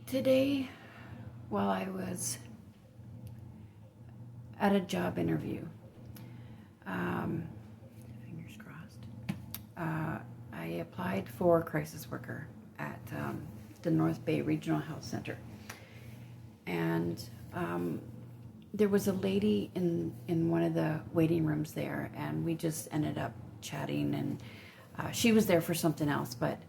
Today, while I was at a job interview, fingers crossed, I applied for crisis worker at the North Bay Regional Health Center. And there was a lady in one of the waiting rooms there, and we just ended up chatting, and she was there for something else, but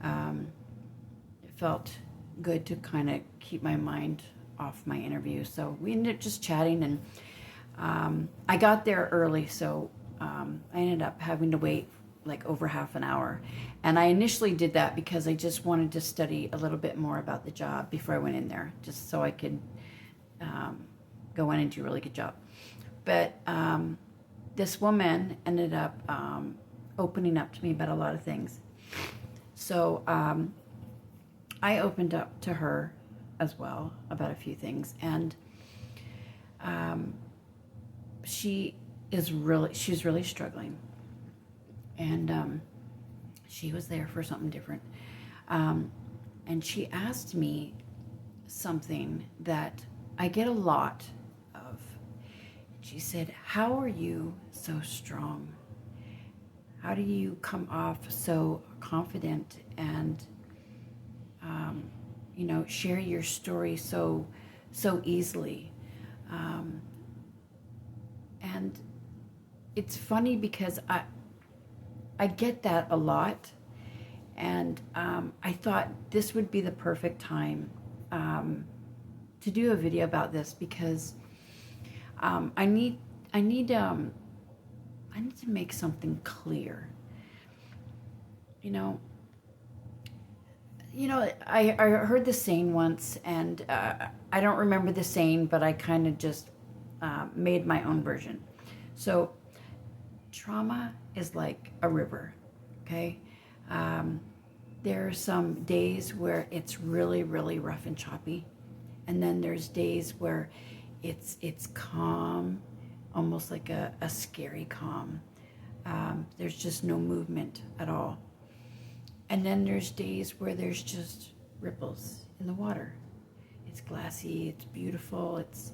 it felt good to kind of keep my mind off my interview. So we ended up just chatting, and I got there early, so I ended up having to wait like over half an hour. And I initially did that because I just wanted to study a little bit more about the job before I went in there, just so I could go in and do a really good job. But this woman ended up opening up to me about a lot of things. So I opened up to her as well about a few things, and she's really struggling, and she was there for something different, and she asked me something that I get a lot of. She said, "How are you so strong? How do you come off so confident and share your story so easily?" And it's funny because I get that a lot, and I thought this would be the perfect time to do a video about this, because I need to make something clear. I heard the saying once, and I don't remember the saying, but I kind of just made my own version. So trauma is like a river, okay? There are some days where it's really, really rough and choppy, and then there's days where it's calm, almost like a scary calm. There's just no movement at all. And then there's days where there's just ripples in the water. It's glassy, it's beautiful, it's,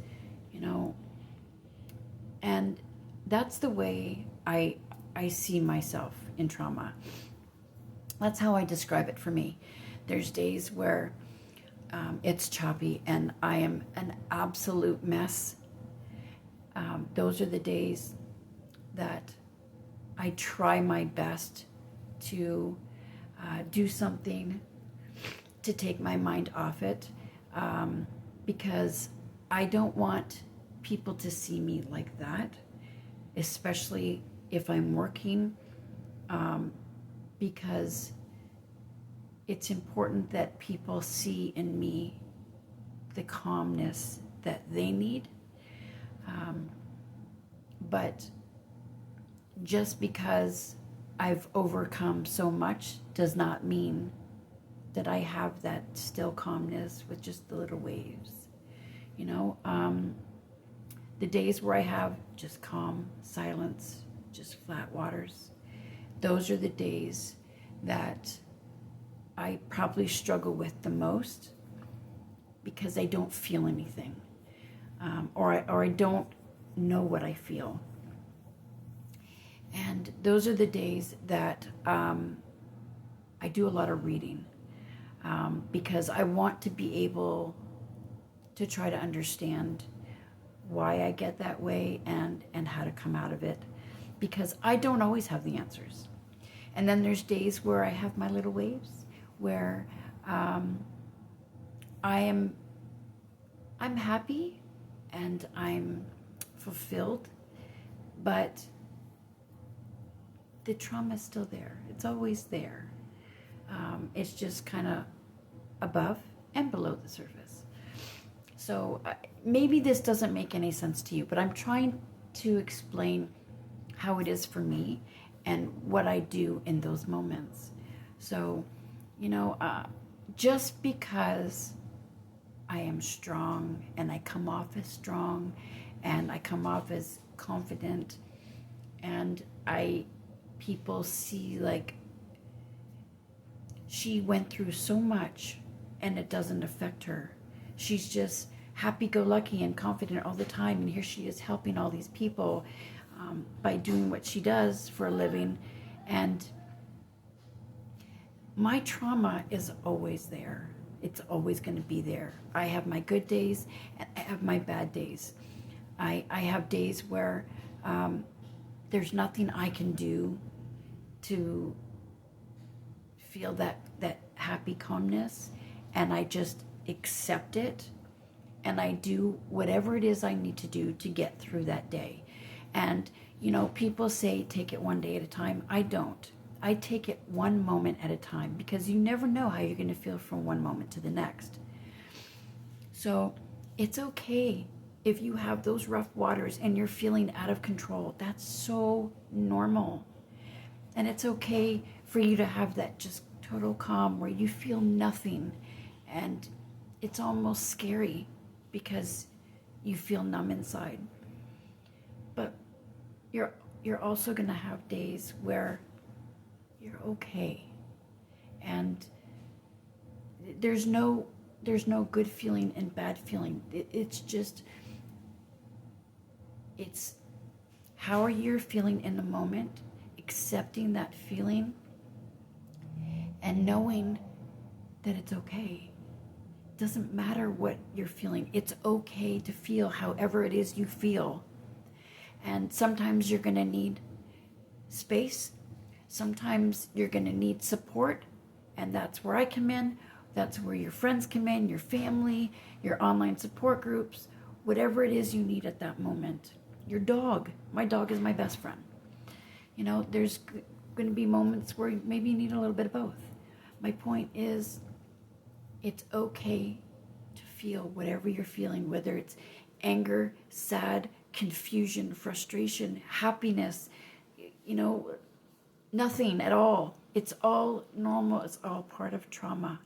and that's the way I see myself in trauma. That's how I describe it for me. There's days where it's choppy and I am an absolute mess. Those are the days that I try my best to do something to take my mind off it, because I don't want people to see me like that, especially if I'm working, because it's important that people see in me the calmness that they need. But just because I've overcome so much does not mean that I have that still calmness with just the little waves. The days where I have just calm silence, just flat waters, those are the days that I probably struggle with the most, because I don't feel anything, or I don't know what I feel. And those are the days that I do a lot of reading, because I want to be able to try to understand why I get that way and how to come out of it, because I don't always have the answers. And then there's days where I have my little waves, where I'm happy and I'm fulfilled, but the trauma is still there. It's always there. It's just kind of above and below the surface. So maybe this doesn't make any sense to you, but I'm trying to explain how it is for me and what I do in those moments. So, just because I am strong and I come off as strong and I come off as confident, and people see like she went through so much and it doesn't affect her. She's just happy-go-lucky and confident all the time, and here she is helping all these people by doing what she does for a living. And my trauma is always there. It's always going to be there. I have my good days and I have my bad days. I have days where there's nothing I can do to feel that happy calmness, and I just accept it, and I do whatever it is I need to do to get through that day. And people say take it one day at a time. I don't. I take it one moment at a time, because you never know how you're going to feel from one moment to the next. So it's okay if you have those rough waters and you're feeling out of control. That's so normal. And it's okay for you to have that just total calm where you feel nothing, and it's almost scary because you feel numb inside. But you're also going to have days where you're okay, and there's no good feeling and bad feeling. It's how are you feeling in the moment, accepting that feeling and knowing that it's okay. It doesn't matter what you're feeling. It's okay to feel however it is you feel. And sometimes you're going to need space. Sometimes you're going to need support, and that's where I come in. That's where your friends come in, your family, your online support groups, whatever it is you need at that moment. Your dog. My dog is my best friend. There's going to be moments where maybe you need a little bit of both. My point is, it's okay to feel whatever you're feeling, whether it's anger, sad, confusion, frustration, happiness, nothing at all. It's all normal. It's all part of trauma.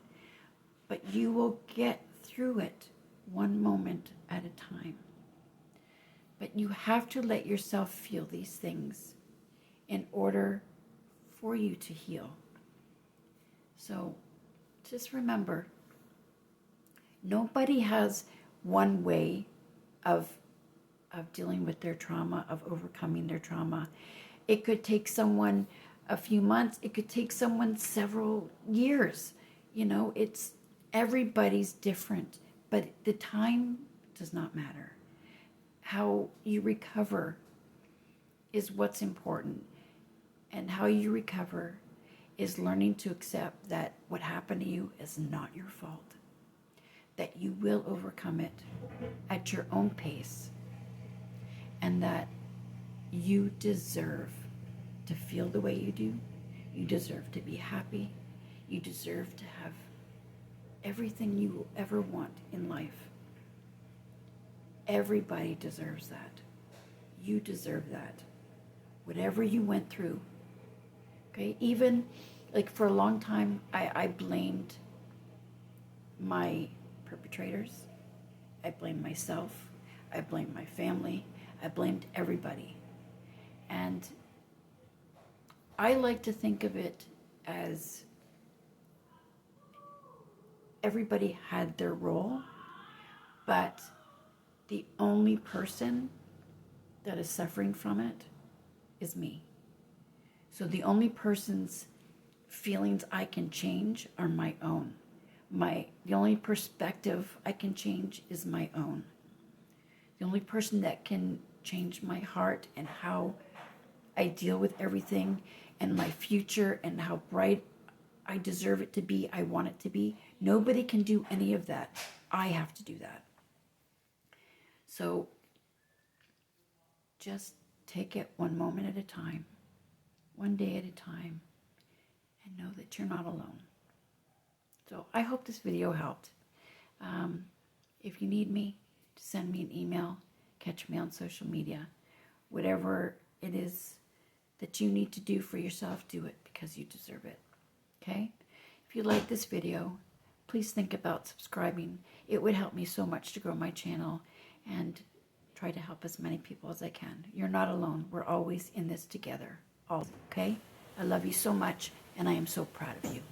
But you will get through it one moment at a time. But you have to let yourself feel these things in order for you to heal. So just remember, nobody has one way of dealing with their trauma, of overcoming their trauma. It could take someone a few months. It could take someone several years. It's everybody's different, but the time does not matter. How you recover is what's important. And how you recover is learning to accept that what happened to you is not your fault. That you will overcome it at your own pace. And that you deserve to feel the way you do. You deserve to be happy. You deserve to have everything you will ever want in life. Everybody deserves that. You deserve that. Whatever you went through. Okay, even for a long time, I blamed my perpetrators. I blamed myself. I blamed my family. I blamed everybody. And I like to think of it as everybody had their role, but the only person that is suffering from it is me. So the only person's feelings I can change are my own. The only perspective I can change is my own. The only person that can change my heart and how I deal with everything and my future and how bright I deserve it to be, I want it to be. Nobody can do any of that. I have to do that. So just take it one moment at a time, one day at a time, and know that you're not alone. So I hope this video helped. If you need me, send me an email, catch me on social media. Whatever it is that you need to do for yourself, do it because you deserve it. Okay? If you like this video, please think about subscribing. It would help me so much to grow my channel and try to help as many people as I can. You're not alone. We're always in this together. All okay? I love you so much, and I am so proud of you.